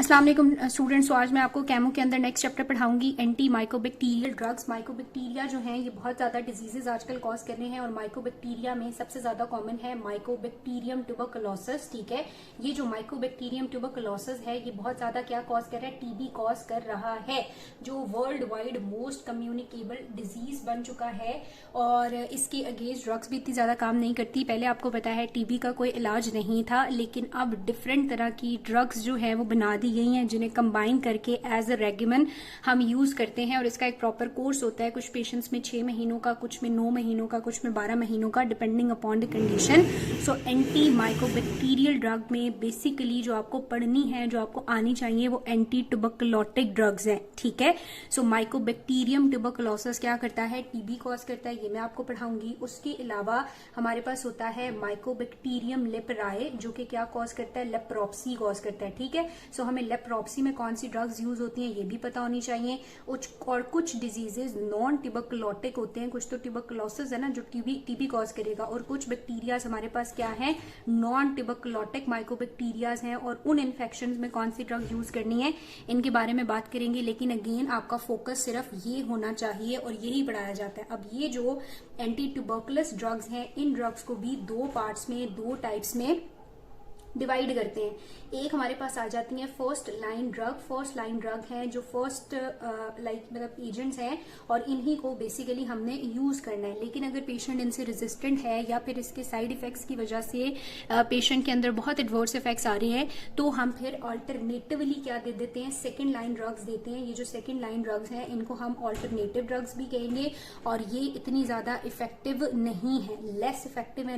अस्सलाम वालेकुम स्टूडेंट्स। तो आज मैं आपको केमो के अंदर नेक्स्ट चैप्टर पढ़ाऊंगी एंटी माइकोबैक्टीरियल ड्रग्स। माइकोबैक्टीरिया जो हैं ये बहुत ज़्यादा डिजीजेज आजकल कॉज कर रहे हैं और माइकोबैक्टीरिया में सबसे ज़्यादा कॉमन है माइकोबैक्टीरियम ट्यूबरकुलोसिस। ठीक है, ये जो माइकोबैक्टीरियम ट्यूबरकुलोसिस है ये बहुत ज़्यादा क्या कॉज कर रहा है, टीबी कॉज कर रहा है, जो world wide most communicable disease बन चुका है और इसके अगेंस्ट ड्रग्स भी इतनी ज़्यादा काम नहीं करती। पहले आपको पता है टीबी का कोई इलाज नहीं था, लेकिन अब डिफरेंट तरह की ड्रग्स जो है वो बना दी गई हैं जिन्हें कंबाइन करके एज अ रेगिमेन हम यूज करते हैं और इसका एक प्रॉपर कोर्स होता है। कुछ पेशेंट्स में 6 महीनों का, कुछ में 9 महीनों का, कुछ में 12 महीनों का, depending upon the condition. So anti mycobacterial drug में बेसिकली जो आपको पढ़नी है, जो आपको आनी चाहिए, वो एंटी ट्यूबरकुलोटिक ड्रग्स हैं। ठीक है, सो माइकोबैक्टीरियम ट्यूबरकुलोसिस क्या करता है, टीबी कॉज करता है, ये मैं आपको पढ़ाऊंगी। उसके अलावा हमारे पास होता है माइकोबैक्टीरियम लेप्राए जो कि क्या कॉज करता है, लेप्रोप्सी कॉज करता है। ठीक है, सो हमें लेप्रोप्सी में कौन सी ड्रग्स यूज होती हैं ये भी पता होनी चाहिए। और कुछ डिजीजेज नॉन ट्यूबरकुलोटिक होते हैं, कुछ तो ट्यूबरकुलोसिस है ना जो टीबी कॉज करेगा, और कुछ बैक्टीरियाज हमारे पास क्या है, नॉन ट्यूबरकुलोटिक माइकोबैक्टीरियाज हैं, और उन इन्फेक्शन में कौन सी ड्रग यूज करनी है इनके बारे में बात करेंगे। लेकिन अगेन आपका फोकस सिर्फ ये होना चाहिए और यही पढ़ाया जाता है। अब ये जो एंटी ट्यूबरकुलस ड्रग्स हैं, इन ड्रग्स को भी दो पार्ट्स में, दो टाइप्स में डिवाइड करते हैं। एक हमारे पास आ जाती है first line drug. First line drug है जो फर्स्ट मतलब एजेंट्स हैं और इन्हीं को बेसिकली हमने यूज करना है। लेकिन अगर पेशेंट इनसे रेजिस्टेंट है या फिर इसके साइड इफेक्ट्स की वजह से पेशेंट के अंदर बहुत एडवर्स इफेक्ट्स आ रहे हैं, तो हम फिर ऑल्टरनेटिवली क्या दे देते हैं, सेकेंड लाइन ड्रग्स देते हैं। ये जो सेकेंड लाइन ड्रग्स हैं इनको हम ऑल्टरनेटिव ड्रग्स भी कहेंगे और ये इतनी ज्यादा इफेक्टिव नहीं है, लेस इफेक्टिव है,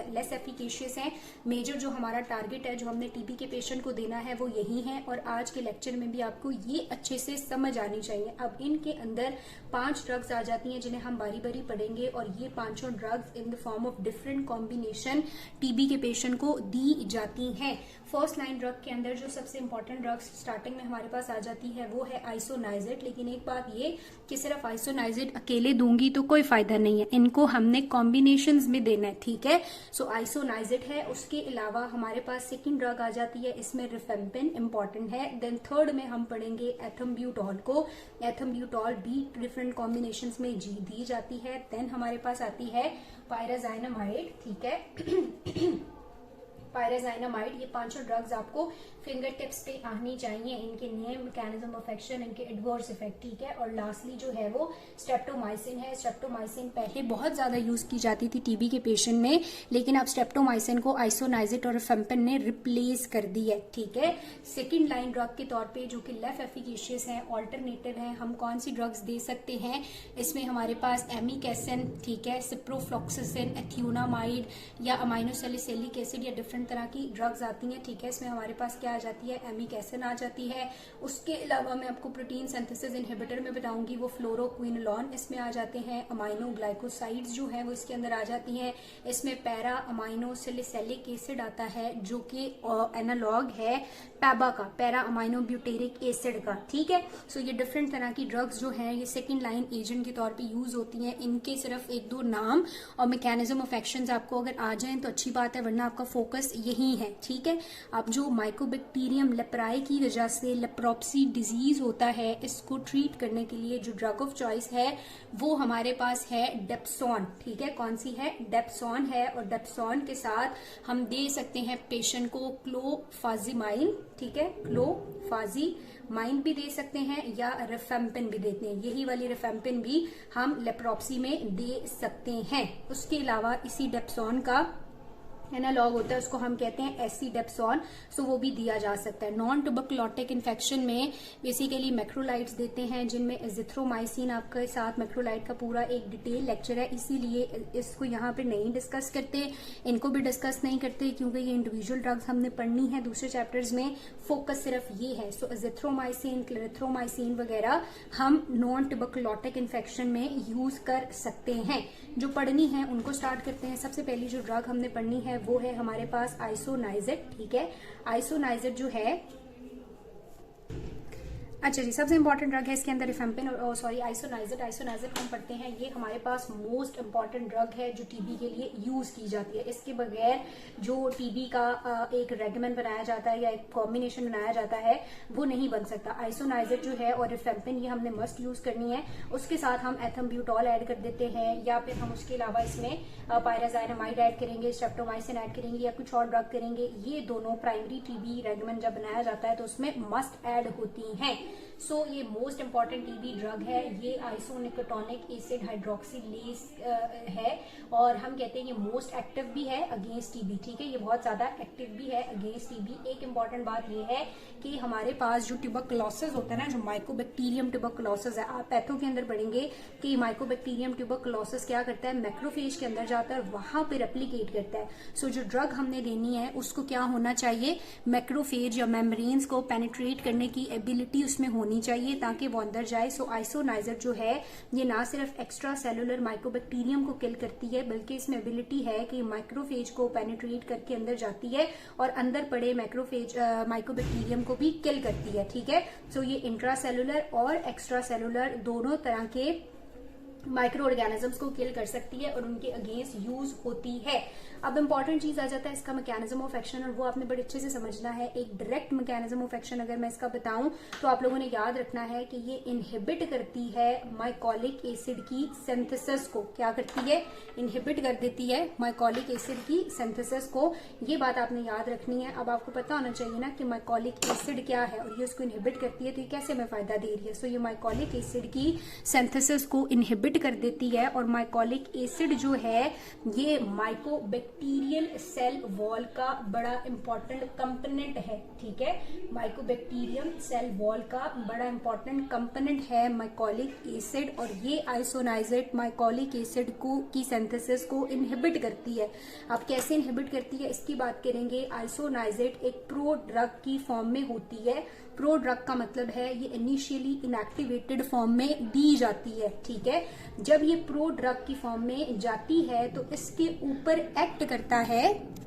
लेस एफिकेशियस है। मेजर जो हमारा टारगेट है, जो हमने टीबी के पेशेंट को देना है, वो यही है और आज के लेक्चर में भी आपको ये अच्छे से समझ आनी चाहिए। अब इनके अंदर 5 ड्रग्स आ जाती हैं जिन्हें हम बारी बारी पढ़ेंगे और ये पांचों drugs in the form of different combination TB के पेशेंट को दी जाती हैं। फर्स्ट लाइन ड्रग के अंदर जो सबसे इंपॉर्टेंट ड्रग्स स्टार्टिंग में हमारे पास आ जाती है वो है आइसोनाइजेट। लेकिन एक बात ये कि सिर्फ आइसोनाइजेट अकेले दूंगी तो कोई फायदा नहीं है, इनको हमने कॉम्बिनेशंस में देना है। ठीक है, सो आइसोनाइजेट है। उसके अलावा हमारे पास सेकंड ड्रग आ जाती है, इसमें रिफेम्पिन इंपॉर्टेंट है। देन थर्ड में हम पढ़ेंगे एथम्ब्यूटॉल को। एथम्ब्यूटॉल भी डिफरेंट कॉम्बिनेशंस में दी जाती है। देन हमारे पास आती है पायराजाइनामाइड। ठीक है पायराजाइनामाइड। ये पांचों ड्रग्स आपको फिंगर टिप्स पे आनी चाहिए, इनके नेम, मैकेनिज्म ऑफ एक्शन, इनके एडवर्स इफेक्ट। ठीक है, और लास्टली जो है वो स्ट्रेप्टोमाइसिन है। स्ट्रेप्टोमाइसिन पहले बहुत ज्यादा यूज की जाती थी टीबी के पेशेंट में, लेकिन अब स्ट्रेप्टोमाइसिन को आइसोनाइजेट और रिफेम्पिन ने रिप्लेस कर दी है। ठीक है, सेकेंड लाइन ड्रग के तौर पे जो कि लेस एफिकेशियस है, ऑल्टरनेटिव है, हम कौन सी ड्रग्स दे सकते हैं, इसमें हमारे पास एमिकेसिन, ठीक है, सिप्रोफ्लॉक्सासिन, एथियोनामाइड या अमाइनोसैलिसिलिक एसिड या डिफरेंट तरह की ड्रग्स आती हैं। ठीक है, इसमें हमारे पास क्या आ जाती है, एमिकेसिन आ जाती है। उसके अलावा मैं आपको प्रोटीन सिंथेसिस इनहिबिटर में बताऊंगी, वो फ्लोरोक्विनोलोन इसमें आ जाते हैं। अमाइनो ग्लाइकोसाइड्स जो है वो इसके अंदर आ जाती हैं। इसमें पैरा अमाइनो सैलिसिलिक एसिड आता है जो कि एनालॉग है पैबा का, पैरा अमाइनो ब्यूटेरिक एसिड का। ठीक है, सो ये डिफरेंट तरह की ड्रग्स जो है ये सेकेंड लाइन एजेंट के तौर पे यूज होती हैं। इनके सिर्फ 1-2 नाम और मैकेनिज्म ऑफ एक्शन आपको अगर आ जाए तो अच्छी बात है, वरना आपका फोकस यही है। ठीक है, अब जो माइकोबैक्टीरियम लेप्राए की वजह से लेप्रोप्सी डिजीज होता है, इसको ट्रीट करने के लिए जो ड्रग ऑफ चॉइस है वो हमारे पास है डेप्सोन। ठीक है, कौन सी है, डेप्सोन है। और डेप्सोन के साथ हम दे सकते हैं पेशेंट को क्लोफाजिमाइन। ठीक है, क्लोफाजिमाइन भी दे सकते हैं या रिफेम्पिन भी देते हैं। यही वाली रिफेम्पिन भी हम लेप्रोप्सी में दे सकते हैं। उसके अलावा इसी डेप्सोन का एनालॉग होता है, उसको हम कहते हैं एसिडेप्सोन, सो वो भी दिया जा सकता है। नॉन ट्यूबरकुलोटिक इन्फेक्शन में बेसिकली मैक्रोलाइड्स देते हैं, जिनमें एजिथ्रोमाइसिन आपके साथ मैक्रोलाइड का पूरा एक डिटेल लेक्चर है, इसीलिए इसको यहाँ पे नहीं डिस्कस करते, इनको भी डिस्कस नहीं करते क्योंकि ये इंडिविजुअल ड्रग्स हमने पढ़नी है दूसरे चैप्टर्स में, फोकस सिर्फ ये है। सो एजिथ्रोमाइसिन, क्लेरिथ्रोमाइसिन वगैरह हम नॉन ट्यूबरकुलोटिक इन्फेक्शन में यूज कर सकते हैं। जो पढ़नी है उनको स्टार्ट करते हैं। सबसे पहली जो ड्रग हमने पढ़नी है वो है हमारे पास आइसोनाइजेट। ठीक है, आइसोनाइजेट जो है अच्छा जी, सबसे इंपॉर्टेंट ड्रग है इसके अंदर रिफेम्पिन और सॉरी आइसोनाइजेट। आइसोनाइजेट हम पढ़ते हैं, ये हमारे पास मोस्ट इंपॉर्टेंट ड्रग है जो टीबी के लिए यूज की जाती है। इसके बगैर जो टीबी का एक रेगिमेंट बनाया जाता है या एक कॉम्बिनेशन बनाया जाता है वो नहीं बन सकता। आइसोनाइजेट जो है और रिफेम्पिन ये हमने मस्ट यूज करनी है। उसके साथ हम एथम्ब्यूटॉल ऐड कर देते हैं या फिर हम उसके अलावा इसमें पायराजाइनामाइड ऐड करेंगे, स्ट्रेप्टोमाइसिन ऐड करेंगे या कुछ और ड्रग करेंगे। ये दोनों प्राइमरी टीबी रेगिमेंट जब बनाया जाता है तो उसमें मस्ट ऐड होती हैं। सो ये मोस्ट इंपॉर्टेंट टीबी ड्रग है। ये आइसोनिकोटोनिक एसिड हाइड्रोक्सीलेज है और हम कहते हैं ये मोस्ट एक्टिव भी है अगेंस्ट टीबी। ठीक है, ये बहुत ज्यादा एक्टिव भी है अगेंस्ट टीबी। एक इंपॉर्टेंट बात ये है कि हमारे पास जो ट्यूबरकुलोसिस होता है ना, जो माइकोबैक्टीरियम ट्यूबरकुलोसिस है, आप पैथो के अंदर पढ़ेंगे कि माइकोबैक्टीरियम ट्यूबरकुलोसिस क्या करता है, मैक्रोफेज के अंदर जाता है और वहां पे रेप्लिकेट करता है। सो जो ड्रग हमने देनी है उसको क्या होना चाहिए, मैक्रोफेज या मेम्ब्रेन्स को पेनिट्रेट करने की एबिलिटी उसमें होनी चाहिए ताकि वो अंदर जाए। सो आइसोनाइजेट जो है ये ना सिर्फ एक्स्ट्रा सेलुलर माइकोबैक्टीरियम को किल करती है बल्कि इसमें एबिलिटी है कि माइक्रोफेज को पेनिट्रेट करके अंदर जाती है और अंदर पड़े मैक्रोफेज माइकोबैक्टीरियम को भी किल करती है। ठीक है, सो ये इंट्रा सेलुलर और एक्स्ट्रा सेलुलर दोनों तरह के माइक्रो ऑर्गेनिजम्स को किल कर सकती है और उनके अगेंस्ट यूज होती है। अब इंपॉर्टेंट चीज आ जाता है इसका मैकेनिज्म ऑफ एक्शन और वो आपने बड़े अच्छे से समझना है। एक डायरेक्ट मैकेनिज्म ऑफ एक्शन अगर मैं इसका बताऊं तो आप लोगों ने याद रखना है कि ये इनहिबिट करती है माइकोलिक एसिड की सिंथेसिस को। क्या करती है, इनहिबिट कर देती है माइकोलिक एसिड की सिंथेसिस को। ये बात आपने याद रखनी है। अब आपको पता होना चाहिए ना कि माइकोलिक एसिड क्या है और ये उसको इनहिबिट करती है, तो ये कैसे हमें फायदा दे रही है। सो ये माइकोलिक एसिड की सिंथेसिस को इनहिबिट कर देती है और माइकोलिक एसिड जो है ये माइकोबैक्टीरियल सेल वॉल का बड़ा इंपॉर्टेंट कंपोनेंट है। ठीक है, माइकोबैक्टीरियम सेल वॉल का बड़ा इंपॉर्टेंट कंपोनेंट है माइकोलिक एसिड और ये आइसोनाइजेट माइकोलिक एसिड को की सिंथेसिस को इनहिबिट करती है। अब कैसे इनहिबिट करती है इसकी बात करेंगे। आइसोनाइजेट एक प्रो ड्रग की फॉर्म में होती है। प्रो ड्रग का मतलब है ये इनिशियली इनएक्टिवेटेड फॉर्म में दी जाती है। ठीक है, जब ये प्रो ड्रग की फॉर्म में जाती है तो इसके ऊपर एक्ट करता है।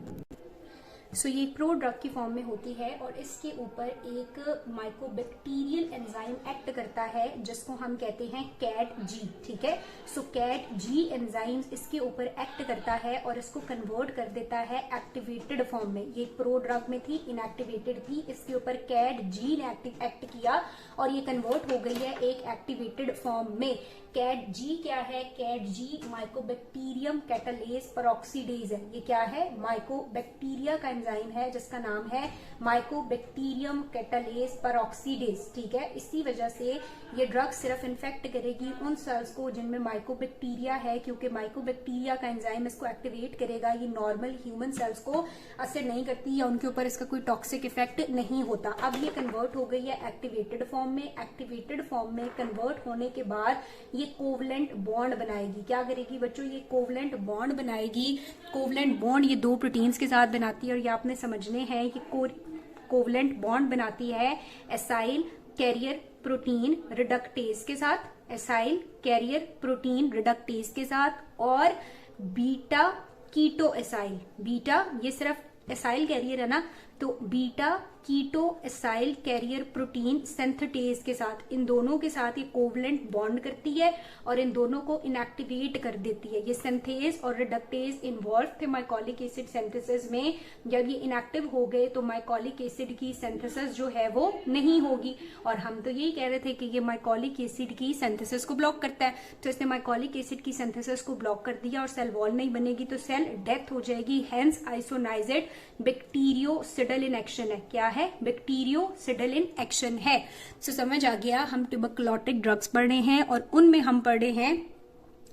सो ये प्रो ड्रग की फॉर्म में होती है और इसके ऊपर एक माइकोबैक्टीरियल एंजाइम एक्ट करता है जिसको हम कहते हैं कैट जी। ठीक है, सो कैट जी एंजाइम इसके ऊपर एक्ट करता है और इसको कन्वर्ट कर देता है एक्टिवेटेड फॉर्म में। ये प्रो ड्रग में थी, इनएक्टिवेटेड थी, इसके ऊपर कैट जी ने एक्ट किया और ये कन्वर्ट हो गई है एक एक्टिवेटेड फॉर्म में। कैट जी क्या है, कैट जी माइकोबैक्टीरियम कैटालेज पेरोक्सीडेज है। ये क्या है, माइकोबैक्टीरिया का एंजाइम है जिसका नाम है माइकोबैक्टीरियम कैटालेज पेरोक्सीडेज। ठीक है, इसी वजह से ये ड्रग सिर्फ इन्फेक्ट करेगी उन सेल्स को जिनमें माइकोबैक्टीरिया है, क्योंकि माइकोबैक्टीरिया का एंजाइम इसको एक्टिवेट करेगा। ये नॉर्मल ह्यूमन सेल्स को असर नहीं करती या उनके ऊपर इसका कोई टॉक्सिक इफेक्ट नहीं होता। अब ये कन्वर्ट हो गई है एक्टिवेटेड फॉर्म में। एक्टिवेटेड फॉर्म में कन्वर्ट होने के बाद ये कोवलेंट बॉन्ड बनाएगी। क्या करेगी बच्चों, ये कोवलेंट बॉन्ड बनाएगी। कोवलेंट बॉन्ड ये दो प्रोटीन्स के साथ बनाती है और ये आपने समझने हैं कि कोवलेंट बॉन्ड बनाती है एसाइल कैरियर प्रोटीन रिडक्टेज के साथ, एसाइल कैरियर प्रोटीन रिडक्टेज के साथ और बीटा कीटो एसाइल। बीटा ये सिर्फ एसाइल कैरियर है ना, तो beta keto acyl carrier protein synthetase के साथ, इन दोनों के साथ ये कोवलेंट बॉन्ड करती है और इन दोनों को इनएक्टिवेट कर देती है। ये सिंथेज और रिडक्टेज इन्वॉल्व थे माइकोलिक एसिड सिंथेसिस में। जब ये इनएक्टिव हो गए तो माइकोलिक एसिड की सिंथेसिस जो है वो नहीं होगी और हम तो यही कह रहे थे कि ये माइकोलिक एसिड की सिंथेसिस को ब्लॉक करता है। तो इसने माइकोलिक एसिड की सिंथेसिस को ब्लॉक कर दिया और सेल वॉल नहीं बनेगी तो सेल डेथ हो जाएगी। हेंस आइसोनाइजेट बैक्टीरियोसिडल इन एक्शन है। क्या है, बैक्टीरियोसिडल इन एक्शन है। सो समझ आ गया, हम ट्यूबरकुलोटिक ड्रग्स पढ़ रहे हैं और उनमें हम पढ़े हैं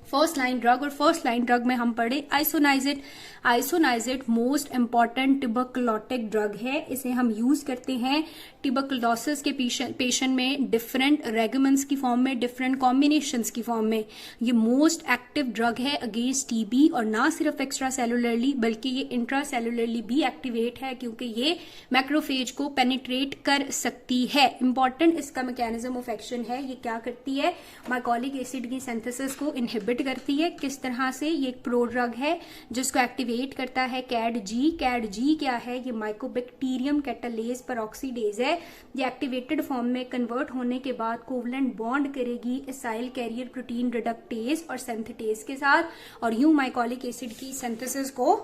फर्स्ट लाइन ड्रग और फर्स्ट लाइन ड्रग में हम पढ़े आइसोनाइजेट। आइसोनाइजेट मोस्ट इंपॉर्टेंट ट्यूबरकुलोटिक ड्रग है। इसे हम यूज करते हैं ट्यूबरकुलोसिस के पेशेंट में डिफरेंट रेगिमेंट्स की फॉर्म में, डिफरेंट कॉम्बिनेशंस की फॉर्म में। ये मोस्ट एक्टिव ड्रग है अगेंस्ट टीबी और ना सिर्फ एक्स्ट्रा सेलुलरली बल्कि ये इंट्रा सेलुलरली भी एक्टिवेट है क्योंकि ये मैक्रोफेज को पेनिट्रेट कर सकती है। इंपॉर्टेंट इसका मैकेनिज्म ऑफ एक्शन है। ये क्या करती है, माइकोलिक एसिड की सिंथेसिस को इनहिबिट एक्टिवेट करती है। किस तरह से? ये एक प्रो ड्रग है जिसको एक्टिवेट करता है कैड-जी। कैड-जी क्या है? ये माइकोबैक्टीरियम कैटालेज पेरोक्सीडेज है। ये एक्टिवेटेड फॉर्म में कन्वर्ट होने के बाद कोवलेंट बॉन्ड करेगी एसाइल कैरियर प्रोटीन रिडक्टेज और सिंथेटेज के साथ और यूं माइकोलिक एसिड की सिंथेसिस को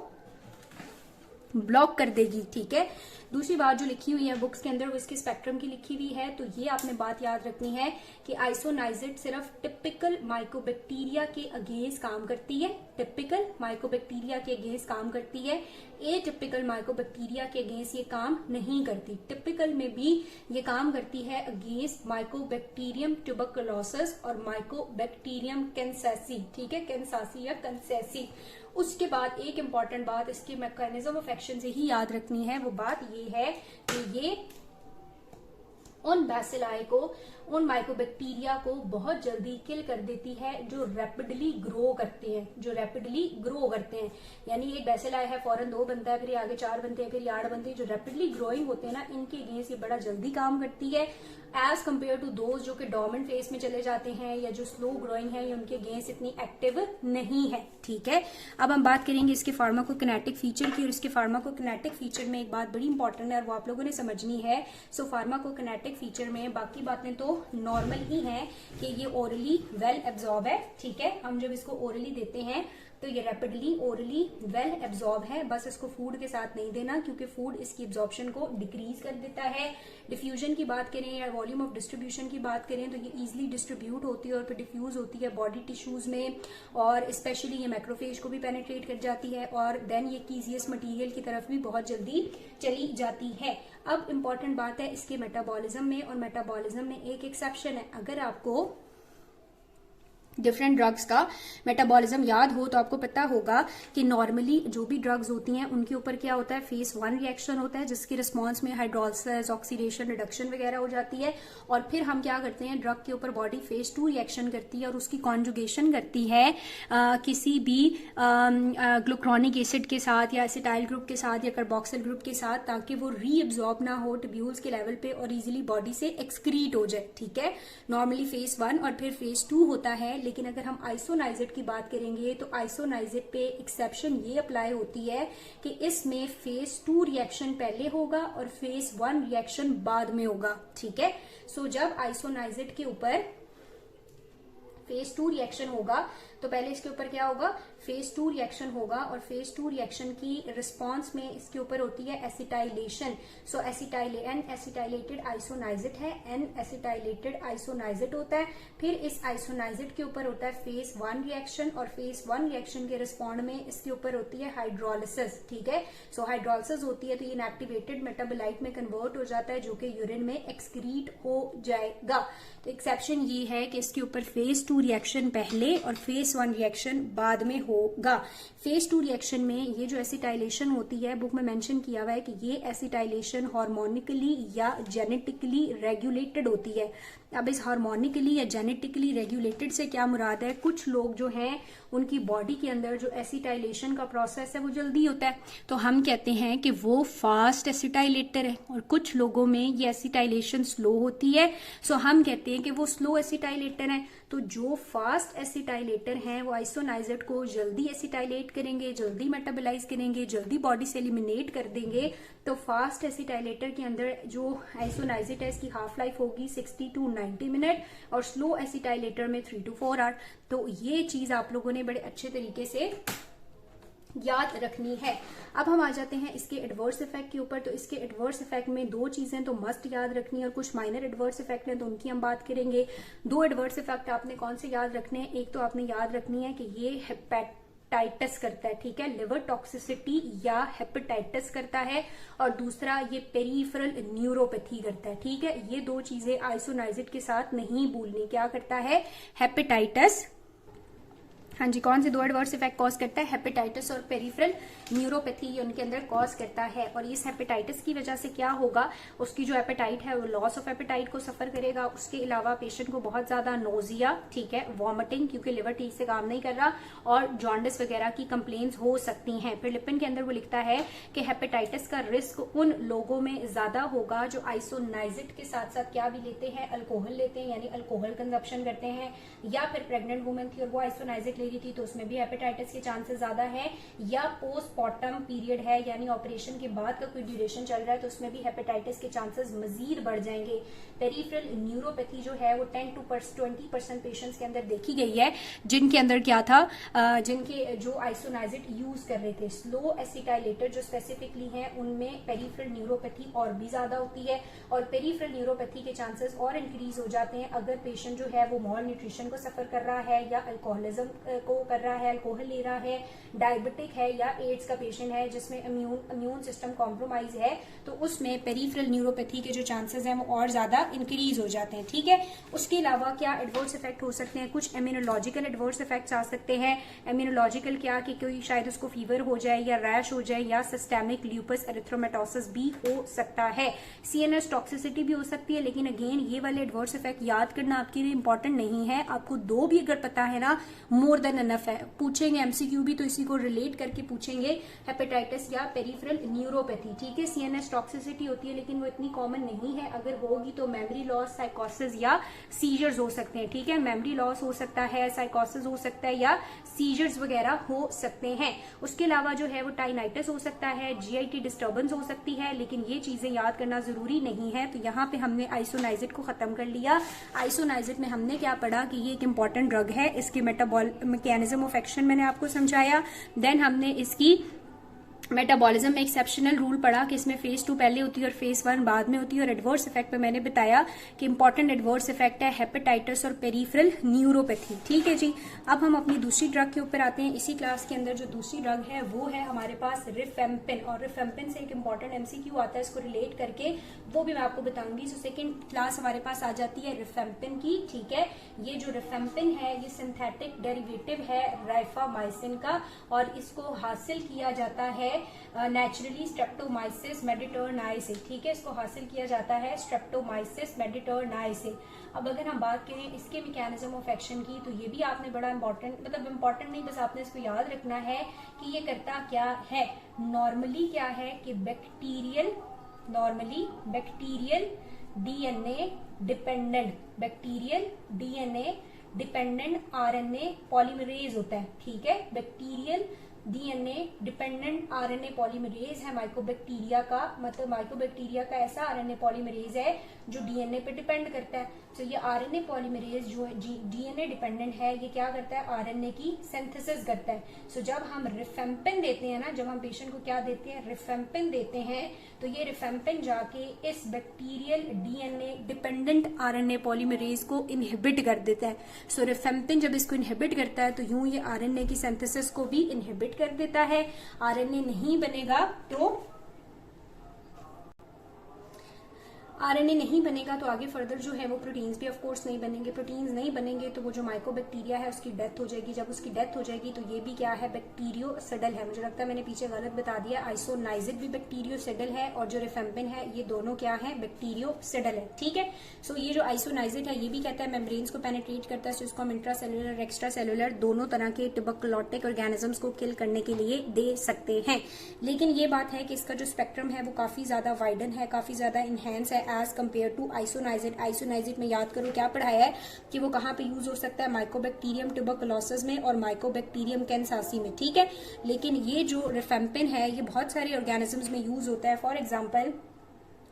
ब्लॉक कर देगी। ठीक है, दूसरी बात जो लिखी हुई है बुक्स के अंदर वो इसके स्पेक्ट्रम की लिखी हुई है। तो ये आपने बात याद रखनी है कि आइसोनाइजिड सिर्फ टिपिकल माइकोबैक्टीरिया के अगेंस्ट काम करती है। टिपिकल माइकोबैक्टीरिया के अगेंस्ट काम करती है। एटिपिकल माइकोबैक्टीरिया के अगेंस्ट ये काम नहीं करती। टिपिकल में भी ये काम करती है अगेंस्ट माइकोबैक्टीरियम ट्यूबरकुलोसिस और माइकोबैक्टीरियम कैंसेसी। ठीक है, कैंसासी या कैंसेसी। उसके बाद एक इंपॉर्टेंट बात इसके मैकेनिज्म ऑफ एक्शन से ही याद रखनी है, वो बात ये है कि ये उन बैसिलाई को, उन माइकोबैक्टीरिया को बहुत जल्दी किल कर देती है जो रैपिडली ग्रो करते हैं, जो रैपिडली ग्रो करते हैं। यानी एक बैसिलाई है, फौरन 2 बनता है, फिर ये आगे 4 बनते हैं, फिर ये 8 बनते हैं। जो रैपिडली ग्रोइंग होते हैं ना, इनके अगेंस्ट ये बड़ा जल्दी काम करती है एज कम्पेयर टू दोज जो कि डोर्मेंट फेज में चले जाते हैं या जो स्लो ग्रोइंग है, ये उनके अगेंस्ट इतनी एक्टिव नहीं है। ठीक है, अब हम बात करेंगे इसके फार्माकोकिनेटिक फीचर की। और इसके फार्माकोकिनेटिक फीचर में एक बात बड़ी इंपॉर्टेंट है और वो आप लोगों ने समझनी है। सो फार्माकोकिनेटिक फीचर में बाकी बातें तो नॉर्मल ही है कि ये ओरली वेल एब्जॉर्ब है। ठीक है, हम जब इसको ओरली देते हैं तो ये रैपिडली ओरली वेल एब्जॉर्ब है। बस इसको फूड के साथ नहीं देना क्योंकि फूड इसकी एब्जॉर्प्शन को डिक्रीज कर देता है। डिफ्यूजन की बात करें या वॉल्यूम ऑफ डिस्ट्रीब्यूशन की बात करें तो ये इजीली डिस्ट्रीब्यूट होती है और फिर डिफ्यूज होती है बॉडी टिश्यूज में, और स्पेशली ये मैक्रोफेज को भी पेनिट्रेट कर जाती है और देन ये कीजियस मटीरियल की तरफ भी बहुत जल्दी चली जाती है। अब इंपॉर्टेंट बात है इसके मेटाबॉलिज्म में, और मेटाबॉलिज्म में एक एक्सेप्शन है। अगर आपको डिफरेंट ड्रग्स का मेटाबॉलिज्म याद हो तो आपको पता होगा कि नॉर्मली जो भी ड्रग्स होती हैं उनके ऊपर क्या होता है, फेज 1 रिएक्शन होता है जिसके रिस्पॉन्स में हाइड्रोलिसिस, ऑक्सीडेशन, रिडक्शन वगैरह हो जाती है। और फिर हम क्या करते हैं, ड्रग के ऊपर बॉडी फेज 2 रिएक्शन करती है और उसकी कॉन्जुगेशन करती है किसी भी ग्लूक्रोनिक एसिड के साथ या एसिटाइल ग्रुप के साथ या कार्बोक्सिल ग्रुप के साथ, ताकि वो रीअब्जॉर्ब ना हो ट्यूब्यूल्स के लेवल पे और इजिली बॉडी से एक्सक्रीट हो जाए। ठीक है, नॉर्मली फेज 1 और फिर फेज 2 होता है। लेकिन अगर हम आइसोनाइजिड की बात करेंगे तो आइसोनाइजिड पे एक्सेप्शन ये अप्लाई होती है कि इसमें फेज 2 रिएक्शन पहले होगा और फेज 1 रिएक्शन बाद में होगा। ठीक है, सो जब आइसोनाइजिड के ऊपर फेज 2 रिएक्शन होगा तो पहले इसके ऊपर क्या होगा, फेज 2 रिएक्शन होगा और फेज 2 रिएक्शन की रिस्पांस में इसके ऊपर होती है एसिटाइलेशन। सो एन एसिटाइलेटेड आइसोनाइजिड है, एन एसिटाइलेटेड आइसोनाइजिड होता है। फिर इस आइसोनाइजिड के ऊपर होता है फेज 1 रिएक्शन और फेज 1 रिएक्शन के रिस्पॉन्ड में इसके ऊपर होती है हाइड्रोलिसिस। ठीक है, सो हाइड्रोलिसिस होती है तो ये इनएक्टिवेटेड मेटाबोलाइट में कन्वर्ट हो जाता है जो कि यूरिन में एक्सक्रीट हो जाएगा। तो एक्सेप्शन ये है कि इसके ऊपर फेज 2 रिएक्शन पहले और फेज 1 रिएक्शन बाद में होगा। फेज 2 रिएक्शन में ये जो एसिटाइलेशन होती है, बुक में मेंशन किया हुआ है कि ये एसिटाइलेशन हार्मोनिकली या जेनेटिकली रेगुलेटेड होती है। अब इस हार्मोनिकली या जेनेटिकली रेगुलेटेड से क्या मुराद है, कुछ लोग जो हैं उनकी बॉडी के अंदर जो एसिटाइलेशन का प्रोसेस है वो जल्दी होता है तो हम कहते हैं कि वो फास्ट एसिटाइलेटर है, और कुछ लोगों में ये एसिटाइलेशन स्लो होती है सो हम कहते हैं कि वो स्लो एसिटाइलेटर है। तो जो फास्ट एसिटाइलेटर हैं वो आइसोनाइजिड को जल्दी एसिटाइलेट करेंगे, जल्दी मेटाबोलाइज करेंगे, जल्दी बॉडी से एलिमिनेट कर देंगे। तो फास्ट एसिटाइलेटर के अंदर जो आइसोनाइजिड है इसकी हाफ लाइफ होगी 60 to 90 मिनट और स्लो एसिटाइलेटर में 3 to 4 आवर। तो ये चीज आप लोगों ने बड़े अच्छे तरीके से याद रखनी है। अब हम आ जाते हैं इसके एडवर्स इफेक्ट के ऊपर। तो इसके एडवर्स इफेक्ट में 2 चीजें तो मस्ट याद रखनी है और कुछ माइनर एडवर्स इफेक्ट हैं तो उनकी हम बात करेंगे। 2 एडवर्स इफेक्ट आपने कौन से याद रखने हैं, एक तो आपने याद रखनी है कि ये हेपेटाइटिस करता है। ठीक है, लिवर टॉक्सिसिटी या हेपेटाइटिस करता है, और दूसरा ये पेरिफेरल न्यूरोपैथी करता है। ठीक है, ये 2 चीजें आइसोनाइजिड के साथ नहीं भूलनी। क्या करता है, हेपेटाइटिस, हाँ जी, कौन से 2 एडवर्स इफेक्ट कॉज करता है, हेपेटाइटिस और पेरिफेरल न्यूरोपैथी, ये उनके अंदर कॉज करता है। और इस हेपेटाइटिस की वजह से क्या होगा, उसकी जो एपेटाइट है वो लॉस ऑफ एपेटाइट को सफर करेगा। उसके अलावा पेशेंट को बहुत ज्यादा नोजिया, ठीक है, वॉमिटिंग क्योंकि लिवर ठीक से काम नहीं कर रहा, और जॉन्डिस वगैरह की कंप्लेन्स हो सकती हैं। फिर लिपिन के अंदर वो लिखता है कि हेपेटाइटिस का रिस्क उन लोगों में ज्यादा होगा जो आइसोनाइजिड के साथ साथ क्या भी लेते हैं, अल्कोहल लेते हैं, यानी अल्कोहल कंजप्शन करते हैं, या फिर प्रेग्नेंट वुमेन थी और वो आइसोनाइजिड ले रही थी तो उसमें भी हेपेटाइटिस के चांसेस ज्यादा है, या पोस्टमार्टम पीरियड है यानी ऑपरेशन के बाद का कोई ड्यूरेशन चल रहा है तो उसमें भी हेपेटाइटिस के चांसेस मजीद बढ़ जाएंगे। पेरिफेरल न्यूरोपैथी जो है वो 10 to 20% पेशेंट्स के अंदर देखी गई है जिनके अंदर क्या था, जिनके जो आइसोनाइजिड यूज कर रहे थे, स्लो एसिटाइलेटर जो स्पेसिफिकली हैं उनमें पेरिफेरल न्यूरोपैथी और भी ज्यादा होती है, और पेरिफेरल न्यूरोपैथी के चांसेस और इंक्रीज हो जाते हैं अगर पेशेंट जो है वो मॉल न्यूट्रिशन को सफर कर रहा है, या अल्कोहलिज्म को कर रहा है, अल्कोहल ले रहा है, डायबिटिक है, या एड्स का पेशेंट है जिसमें इम्यून सिस्टम कॉम्प्रोमाइज है, तो उसमें पेरिफेरल न्यूरोपैथी के जो चांसेस हैं वो और ज्यादा इंक्रीज हो जाते हैं। ठीक है, उसके अलावा क्या एडवर्स इफेक्ट हो सकते हैं, कुछ इम्यूनोलॉजिकल एडवर्स इफेक्ट्स आ सकते हैं। इम्यूनोलॉजिकल क्या कि कोई शायद उसको फीवर हो जाए या रैश हो जाए या सिस्टेमिक ल्यूपस एरिथ्रोमेटोसिस भी हो सकता है। सीएनएस टॉक्सिसिटी भी हो सकती है, लेकिन अगेन ये वाले एडवर्स इफेक्ट याद करना आपके लिए इंपॉर्टेंट नहीं है। आपको दो भी अगर पता है ना, मोर देन इनफ है। पूछेंगे एमसीक्यू भी तो इसी को रिलेट करके पूछेंगे, हेपेटाइटिस या पेरिफेरल न्यूरोपैथी। ठीक है, सीएनएस टॉक्सिसिटी होती है लेकिन वो इतनी कॉमन नहीं है, अगर होगी तो मेमोरी लॉस, साइकोसिस या सीजर्स हो सकते हैं। ठीक है, मेमोरी लॉस हो सकता है, साइकोसिस हो सकता है या सीजर्स वगैरह हो सकते हैं। उसके अलावा जो है वो टाइनाइटिस हो सकता है, जीआईटी डिस्टर्बेंस हो सकती है, लेकिन ये चीजें याद करना जरूरी नहीं है। तो यहाँ पे हमने आइसोनाइजिड को खत्म कर लिया। आइसोनाइजिड में हमने क्या पढ़ा कि ये एक इंपॉर्टेंट ड्रग है, इसकी मैकेनिज्म ऑफ एक्शन मैंने आपको समझाया। देन हमने इसकी मेटाबॉलिज्म में एक्सेप्शनल रूल पढ़ा कि इसमें फेज 2 पहले होती है और फेज 1 बाद में होती है, और एडवर्स इफेक्ट पे मैंने बताया कि इंपॉर्टेंट एडवर्स इफेक्ट है हेपेटाइटिस और पेरिफेरल न्यूरोपैथी। ठीक है जी, अब हम अपनी दूसरी ड्रग के ऊपर आते हैं। इसी क्लास के अंदर जो दूसरी ड्रग है वो है हमारे पास रिफेम्पिन, और रिफेम्पिन से एक इंपॉर्टेंट एमसीक्यू आता है, इसको रिलेट करके वो भी मैं आपको बताऊंगी। सो सेकेंड क्लास हमारे पास आ जाती है रिफेम्पिन की। ठीक है, ये जो रिफेम्पिन है ये सिंथेटिक डेरिवेटिव है राइफामाइसिन का, और इसको हासिल किया जाता है नेचुरली स्ट्रेप्टोमाइसिस मेडिटर्नाई से। ठीक है, इसको हासिल किया जाता है स्ट्रेप्टोमाइसिस मेडिटर्नाई से। अब अगर हम बात करें इसके मैकेनिज्म ऑफ एक्शन की, तो ये भी आपने बड़ा इंपॉर्टेंट, मतलब इंपॉर्टेंट नहीं, बस आपने इसको याद रखना है कि ये करता क्या है। नॉर्मली क्या है कि normally bacterial DNA dependent RNA polymerase होता है। ठीक है, bacterial DNA dependent RNA polymerase है माइकोबैक्टीरिया का, मतलब माइकोबैक्टीरिया का ऐसा आरएनए पॉलीमरेज है जो डीएनए पे डिपेंड करता है। तो ये आरएनए पॉलीमरेज जो डीएनए डिपेंडेंट है, ये क्या करता है, आरएनए की सिंथेसिस करता है। सो जब हम रिफेम्पिन देते हैं ना, जब हम पेशेंट को क्या देते हैं, रिफेम्पिन देते हैं, तो ये रिफेम्पिन जाके इस bacterial DNA dependent RNA polymerase को इनहिबिट कर देता है। सो रिफेम्पिन जब इसको इनहिबिट करता है तो यूं ये आरएनए की सिंथेसिस को भी इनहिबिट कर देता है। आरएनए नहीं बनेगा तो आरएनए नहीं बनेगा तो आगे फर्दर जो है वो प्रोटीन्स भी ऑफ कोर्स नहीं बनेंगे। प्रोटीन्स नहीं बनेंगे तो वो जो माइकोबैक्टीरिया है उसकी डेथ हो जाएगी। जब उसकी डेथ हो जाएगी तो ये भी क्या है, बैक्टीरियोसिडल है। मुझे लगता है मैंने पीछे गलत बता दिया, आइसोनाइजिड भी बैक्टीरियोसिडल है और जो रिफेम्पिन है ये दोनों क्या है, बैक्टीरियोसिडल है। ठीक है, सो ये जो आइसोनाइजिड है ये भी कहता है मेम्ब्रेन्स को पेनिट्रेट करता है, तो इसको हम इंट्रासेलुलर एक्स्ट्रा सेलुलर दोनों तरह के ट्यूबरकुलोटिक ऑर्गेनिजम्स को किल करने के लिए दे सकते हैं। लेकिन ये बात है कि इसका जो स्पेक्ट्रम है वो काफी ज्यादा वाइडन है, काफी ज्यादा इनहेंस है एज कंपेयर टू आइसोनाइजिड। आइसोनाइजिड में याद करो क्या पढ़ाया है कि वो कहाँ पे यूज हो सकता है, माइकोबैक्टीरियम ट्यूबरकुलोसिस में और माइकोबैक्टीरियम कैंसासी में। ठीक है, लेकिन ये जो रिफेम्पिन है ये बहुत सारे ऑर्गेनिजम्स में यूज होता है। फॉर एग्जाम्पल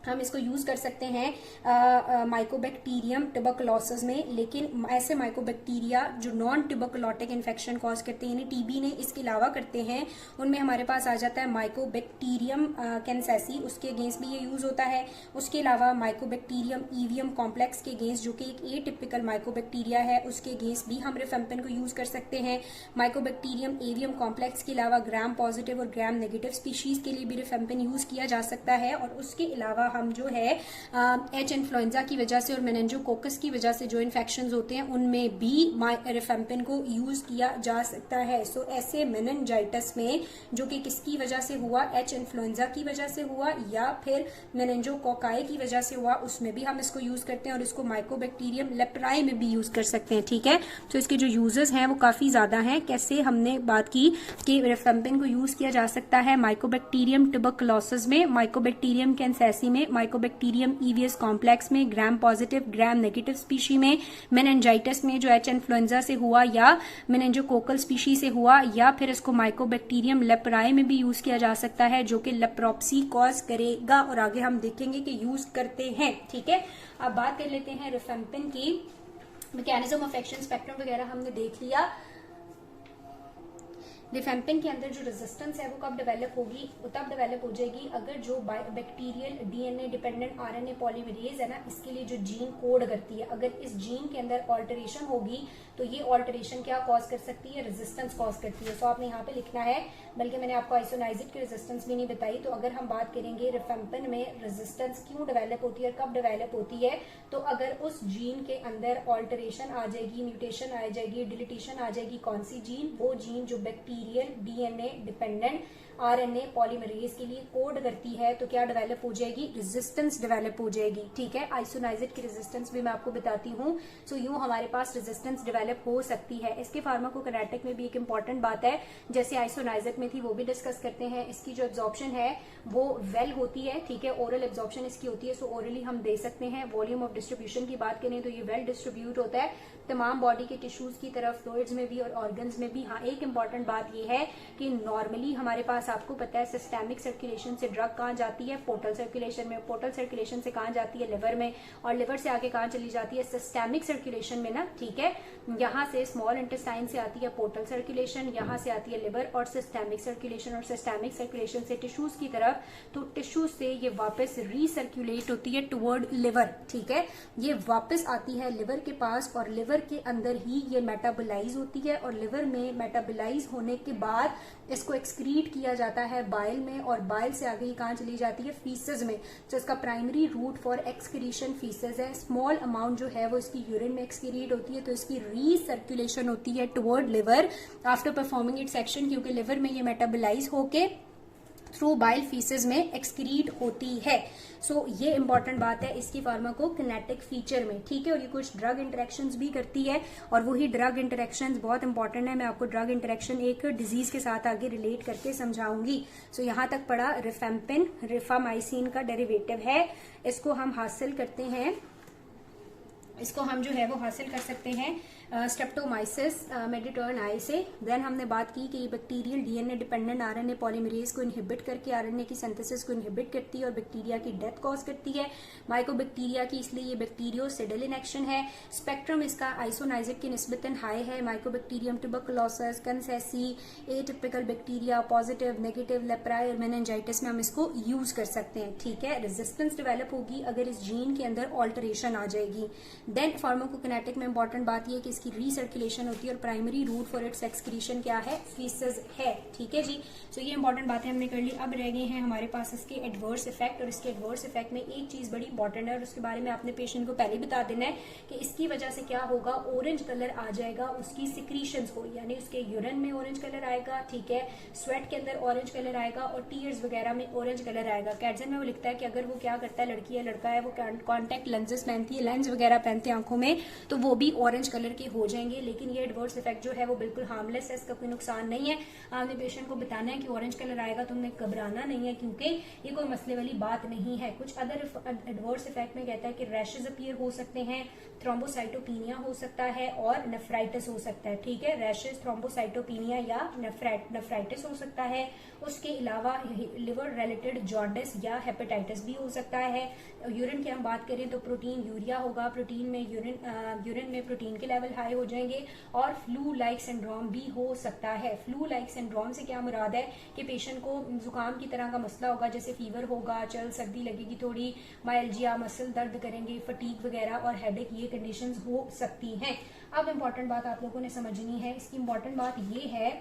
हम इसको यूज कर सकते हैं माइकोबैक्टीरियम ट्यूबरकुलोसिस में, लेकिन ऐसे माइकोबैक्टीरिया जो नॉन ट्यूबरकुलोटिक इन्फेक्शन कॉज करते हैं, यानी टीबी ने इसके अलावा करते हैं, उनमें हमारे पास आ जाता है माइकोबैक्टीरियम कैंसेसी, उसके अगेंस्ट भी ये यूज होता है। उसके अलावा माइकोबैक्टीरियम ईवियम कॉम्प्लेक्स के अगेंस्ट, जो कि एक एटिपिकल माइकोबैक्टीरिया है, उसके अगेंस्ट भी हम रिफेम्पिन को यूज कर सकते हैं। माइकोबैक्टीरियम एवियम कॉम्प्लेक्स के अलावा ग्राम पॉजिटिव और ग्राम नेगेटिव स्पीशीज के लिए भी रिफेम्पिन यूज किया जा सकता है। और उसके अलावा हम जो है एच इन्फ्लुएंजा की वजह से और मेनिंजोकोकस की वजह से जो इन्फेक्शंस होते हैं उनमें भी रिफेम्पिन को यूज किया जा सकता है। सो ऐसे मेनिंजाइटिस में जो कि किसकी वजह से हुआ, एच इन्फ्लुएंजा की वजह से हुआ या फिर मेनिंजोकोकाई की वजह से हुआ, उसमें भी हम इसको यूज करते हैं और इसको माइकोबैक्टीरियम लेप्राई में भी यूज कर सकते हैं। ठीक है, तो इसके जो यूजेस हैं वो काफी ज्यादा हैं। कैसे, हमने बात की कि रिफेम्पिन को यूज किया जा सकता है माइकोबैक्टीरियम ट्यूबरकुलोसिस में, माइकोबैक्टीरियम कैंसेसी में, में, माइकोबैक्टीरियम ईवियस कॉम्प्लेक्स में, gram positive gram negative species में, मेनिनजाइटिस में जो एच इन्फ्लुएंजा से हुआ या मेनिंजोकोकल स्पीशी से हुआ, या फिर इसको माइकोबैक्टीरियम लेप्राई में भी यूज किया जा सकता है जो कि लेप्रोप्सी कॉज करेगा, और आगे हम देखेंगे कि यूज करते हैं। ठीक है, अब बात कर लेते हैं रिफेम्पिन की। मैकेनिज्म ऑफ एक्शन, स्पेक्ट्रम वगैरह हमने देख लिया। रिफेम्पिन के अंदर जो रेजिस्टेंस है वो कब डेवलप होगी, वो तब डेवलप हो जाएगी अगर जो bacterial DNA dependent RNA polymerase है ना, इसके लिए जो जीन कोड करती है, अगर इस जीन के अंदर ऑल्टरेशन होगी तो ये ऑल्टरेशन क्या कॉज कर सकती है, रेजिस्टेंस कॉज करती है। सो आपने यहाँ पे लिखना है, बल्कि मैंने आपको आइसोनाइजिड की रेजिस्टेंस भी नहीं बताई। तो अगर हम बात करेंगे रिफेम्पिन में रेजिस्टेंस क्यों डेवलप होती है और कब डेवलप होती है, तो अगर उस जीन के अंदर ऑल्टरेशन आ जाएगी, म्यूटेशन आ जाएगी, डिलीटेशन आ जाएगी, कौन सी जीन, वो जीन जो bacterial DNA dependent RNA polymerase के लिए कोड करती है, तो क्या डेवलप हो जाएगी, रेजिस्टेंस डेवलप हो जाएगी। ठीक है, आइसोनाइजिड की रेजिस्टेंस भी मैं आपको बताती हूँ। सो यूं हमारे पास रेजिस्टेंस डेवलप हो सकती है। इसके फार्माकोकाइनेटिक में भी एक इंपॉर्टेंट बात है, जैसे आइसोनाइजिड में थी वो भी डिस्कस करते हैं। इसकी जो एब्जॉर्प्शन है वो वेल होती है, ठीक है, ओरल एब्जॉर्प्शन इसकी होती है, सो ओरली हम दे सकते हैं। वॉल्यूम ऑफ डिस्ट्रीब्यूशन की बात करें तो ये वेल डिस्ट्रीब्यूट होता है तमाम बॉडी के टिश्यूज की तरफ, फ्लूइड्स में भी और ऑर्गन्स में भी। हाँ, एक इंपॉर्टेंट बात ये है कि नॉर्मली हमारे पास, आपको पता है, सिस्टेमिक सर्कुलेशन से ड्रग कहाँ जाती है, पोर्टल सर्कुलेशन में, पोर्टल सर्कुलेशन से कहाँ जाती है, लिवर में, और लिवर से आगे कहाँ चली जाती है, सिस्टेमिक सर्कुलेशन में ना। ठीक है, यहाँ से स्मॉल इंटेस्टाइन से आती है पोर्टल सर्कुलेशन, यहाँ से आती है लिवर और सिस्टेमिक सर्कुलेशन, और सिस्टेमिक सर्कुलेशन से टिश्यूज की तरफ, तो टिश्यूज से ये वापस रीसर्कुलेट होती है टुवर्ड लिवर। ठीक है, ये वापस आती है लिवर के पास, और लिवर के अंदर ही ये मेटाबोलाइज होती है, और लिवर में मेटाबोलाइज होने के बाद इसको एक्सक्रीट किया जाता है बाइल में, और बाइल से आगे ये कहाँ चली जाती है, फीसेस में। तो इसका primary route for excretion faeces है। स्मॉल अमाउंट जो है वो इसकी यूरिन में एक्सक्रीट होती है, तो इसकी रीसर्कुलेशन होती है toward liver after performing it's action, क्योंकि लिवर में ये मेटाबोलाइज होके थ्रू बाइल फीसेस में एक्सक्रीट होती है। सो ये इंपॉर्टेंट बात है इसकी फार्माकोकिनेटिक फीचर में। ठीक है, और ये कुछ ड्रग इंटरेक्शंस भी करती है, और वही ड्रग इंटरेक्शंस बहुत इंपॉर्टेंट है। मैं आपको ड्रग इंटरेक्शन एक डिजीज के साथ आगे रिलेट करके समझाऊंगी। सो यहाँ तक पढ़ा, रिफेम्पिन रिफामाइसिन का डेरिवेटिव है, इसको हम हासिल करते हैं, इसको हम जो है वो हासिल कर सकते हैं स्ट्रेप्टोमाइसिस मेडिटर्नाई से। देन हमने बात की कि ये bacterial DNA dependent RNA polymerase को इनहिबिट करके आरएनए की सिंथेसिस को इनहिबिट करती है और बैक्टीरिया की डेथ कॉज करती है, माइकोबैक्टीरिया की, इसलिए ये बैक्टीरियोसिडल इन एक्शन है। स्पेक्ट्रम इसका आइसोनाइजिड की निस्बतन हाई है। Mycobacterium tuberculosis, kansasii, atypical bacteria, positive negative leprae और मेनिंजाइटिस में हम इसको यूज कर सकते हैं। ठीक है, रेजिस्टेंस डेवलप होगी अगर इस जीन के अंदर ऑल्टरेशन आ जाएगी। देन फार्माकोकिनेटिक में इंपॉर्टेंट बात यह कि इसकी रीसर्कुलेशन होती है और primary route for its excretion क्या है, फीसेस है। ठीक है जी, सो ये इंपॉर्टेंट बातें हमने कर ली। अब रह गए हैं हमारे पास इसके एडवर्स इफेक्ट, और इसके एडवर्स इफेक्ट में एक चीज बड़ी इंपॉर्टेंट है और उसके बारे में आपने पेशेंट को पहले बता देना है कि इसकी वजह से क्या होगा, ऑरेंज कलर आ जाएगा उसकी सिक्रीशंस को, यानी उसके यूरिन में ऑरेंज कलर आएगा, ठीक है, स्वेट के अंदर ऑरेंज कलर आएगा और टीयर्स वगैरह में ऑरेंज कलर आएगा। कैटजन में वो लिखता है कि अगर वो क्या करता है, लड़की है लड़का है, वो कॉन्टेक्ट लेंसेज पहनती है, लेंस वगैरह पहनते हैं आंखों में, तो वो भी ऑरेंज कलर के हो जाएंगे। लेकिन ये एडवर्स इफेक्ट जो है वो बिल्कुल हार्मलेस है, इसका कोई नुकसान नहीं है। आपने पेशेंट को बताना है कि ऑरेंज कलर आएगा, तुमने घबराना नहीं है, क्योंकि ये कोई मसले वाली बात नहीं है। कुछ अदर एडवर्स इफेक्ट में कहता है कि रैशेज अपीयर हो सकते हैं, थ्रोम्बोसाइटोपिनिया हो सकता है और नेफ्राइटिस हो सकता है। ठीक है, रैशेज, थ्रोम्बोसाइटोपिनिया या नेफ्राइटिस हो सकता है। उसके अलावा लिवर रिलेटेड जॉन्डिस या हेपेटाइटिस भी हो सकता है। यूरिन की हम बात करें तो प्रोटीन यूरिया होगा, प्रोटीन में यूरिन में प्रोटीन के लेवल हाई हो जाएंगे, और फ्लू लाइक सिंड्रोम भी हो सकता है। फ्लू लाइक सिंड्रोम से क्या मुराद है कि पेशेंट को जुकाम की तरह का मसला होगा, जैसे फीवर होगा, चल सर्दी लगेगी थोड़ी, माइल्जिया, मसल दर्द करेंगे, फटीक वगैरह और हेडेक, ये कंडीशंस हो सकती हैं। अब इम्पॉर्टेंट बात आप लोगों ने समझनी है, इसकी इम्पॉर्टेंट बात ये है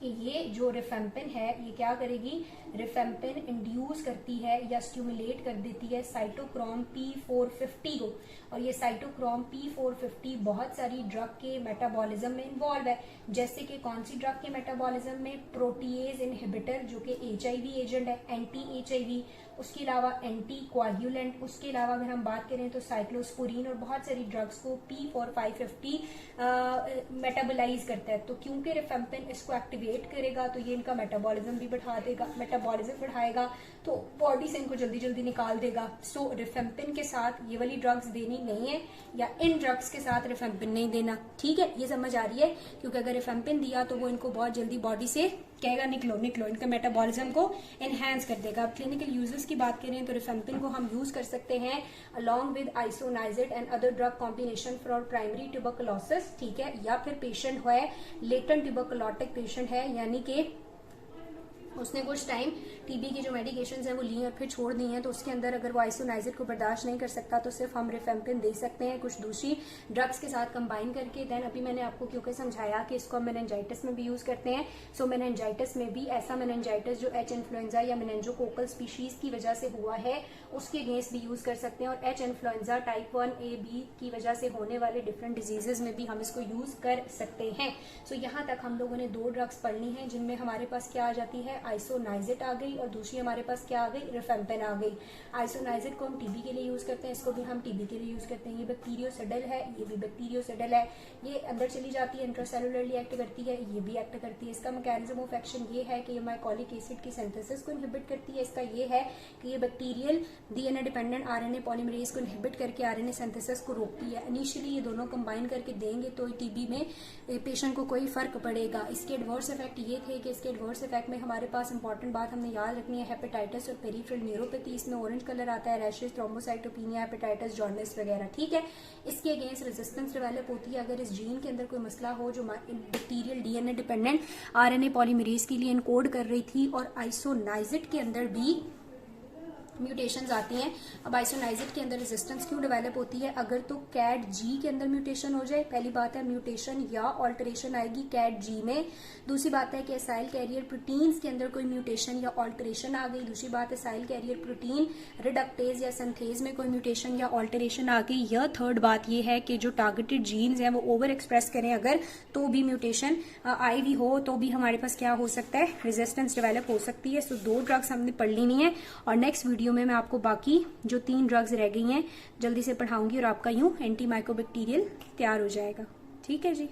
कि ये जो रिफेम्पिन है ये क्या करेगी, रिफेम्पिन इंड्यूस करती है या स्टिमुलेट कर देती है साइटोक्रोम P450 को, और ये साइटोक्रोम P450 बहुत सारी ड्रग के मेटाबॉलिज्म में इन्वॉल्व है। जैसे कि कौन सी ड्रग के मेटाबॉलिज्म में, प्रोटीएज इनहिबिटर जो कि HIV एजेंट है, एंटी HIV, उसके अलावा एंटी कोआगुलेंट, उसके अलावा अगर हम बात करें तो साइक्लोस्पोरिन, और बहुत सारी ड्रग्स को P450 मेटाबोलाइज करता है। तो क्योंकि रिफेम्पिन इसको एक्टिवेट करेगा तो ये इनका मेटाबॉलिज्म भी बढ़ा देगा, मेटाबॉलिज्म बढ़ाएगा तो बॉडी से इनको जल्दी जल्दी निकाल देगा। सो रिफेम्पिन के साथ ये वाली ड्रग्स देनी नहीं है, या इन ड्रग्स के साथ रिफेम्पिन नहीं देना। ठीक है, ये समझ आ रही है? क्योंकि अगर रिफेम्पिन दिया तो वो इनको बहुत जल्दी बॉडी से कहेगा निकलो निकलो, इनका मेटाबॉलिज्म को एनहांस कर देगा। अब क्लिनिकल यूजेस की बात करें तो रिफेम्पिन को हम यूज कर सकते हैं along with isoniazid and other drug combination for primary tuberculosis. ठीक है, या फिर पेशेंट है लेटेंट ट्यूबरकुलोटिक पेशेंट है, यानी कि उसने कुछ टाइम टीबी की जो मेडिकेशंस हैं वो ली और फिर छोड़ दी हैं, तो उसके अंदर अगर वो आइसोनाइजिड को बर्दाश्त नहीं कर सकता तो सिर्फ हम रिफेम्पिन दे सकते हैं कुछ दूसरी ड्रग्स के साथ कंबाइन करके। देन अभी मैंने आपको क्योंकि समझाया कि इसको हम मेनिंजाइटिस में भी यूज करते हैं। सो मेनिंजाइटिस में भी ऐसा मेनिंजाइटिस जो एच इन्फ्लुएंजा या मेनिंजोकोकल स्पीशीज की वजह से हुआ है उसके अगेंस्ट भी यूज कर सकते हैं, और एच इन्फ्लुएंजा टाइप 1A-B की वजह से होने वाले डिफरेंट डिजीजेज में भी हम इसको यूज कर सकते हैं। सो यहाँ तक हम लोगों ने 2 ड्रग्स पढ़नी है जिनमें हमारे पास क्या आ जाती है, आइसोनाइजिड आ गई, और दूसरी हमारे पास क्या आ गई, रिफेम्पिन आ गई। आइसोनाइजिड को हम टीबी के लिए यूज करते हैं, इसको भी हम टीबी के लिए यूज करते हैं। ये बैक्टीरियोसिडल है, ये भी बैक्टीरियोसिडल है, ये अंदर चली जाती है, इंट्रासेलुलरली एक्ट करती है, ये भी एक्ट करती है। इसका मैकेनिज्म ऑफ एक्शन ये है कि ये माइकोलिक एसिड की सिंथेसिस को इनहिबिट करती है। इसका ये है कि ये bacterial DNA dependent RNA polymerase को इनहिबिट करके आरएनए सिंथेसिस को रोकती है। इनिशियली ये दोनों कंबाइन करके देंगे तो टीबी में पेशेंट को कोई फर्क पड़ेगा। इसके एडवर्स इफेक्ट ये थे कि इसके एडवर्स इफेक्ट में हमारे पास इंपॉर्टेंट बात हमने याद रखनी है, हेपेटाइटिस और पेरिफेरल न्यूरोपैथी, इसमें ऑरेंज कलर आता है, रैशेस, थ्रोम्बोसाइटोपिनिया, हेपेटाइटिस, जॉन्डिस वगैरह। ठीक है, इसके अगेंस्ट रेजिस्टेंस डेवलप होती है अगर इस जीन के अंदर कोई मसला हो जो bacterial DNA dependent RNA polymerase के लिए इनकोड कर रही थी, और आइसोनाइजिड के अंदर भी म्यूटेशंस आती हैं। अब आइसोनाइजिड के अंदर रेजिस्टेंस क्यों डेवलप होती है, अगर तो कैट जी के अंदर म्यूटेशन हो जाए, पहली बात है म्यूटेशन या ऑल्टरेशन आएगी कैट जी में। दूसरी बात है कि एसाइल कैरियर प्रोटीन्स के अंदर कोई म्यूटेशन या ऑल्टरेशन आ गई। दूसरी बात है एसाइल कैरियर प्रोटीन रिडक्टेज या सिंथेज में कोई म्यूटेशन या ऑल्टरेशन आ गई। या थर्ड बात ये है कि जो टारगेटेड जीन्स हैं वो ओवर एक्सप्रेस करें अगर, तो भी म्यूटेशन आई भी हो तो भी हमारे पास क्या हो सकता है, रेजिस्टेंस डेवलप हो सकती है। सो 2 ड्रग्स हमने पढ़ लेनी है, और नेक्स्ट वीडियो में मैं आपको बाकी जो 3 ड्रग्स रह गई हैं जल्दी से पढ़ाऊंगी, और आपका यूं एंटी माइकोबैक्टीरियल तैयार हो जाएगा। ठीक है जी।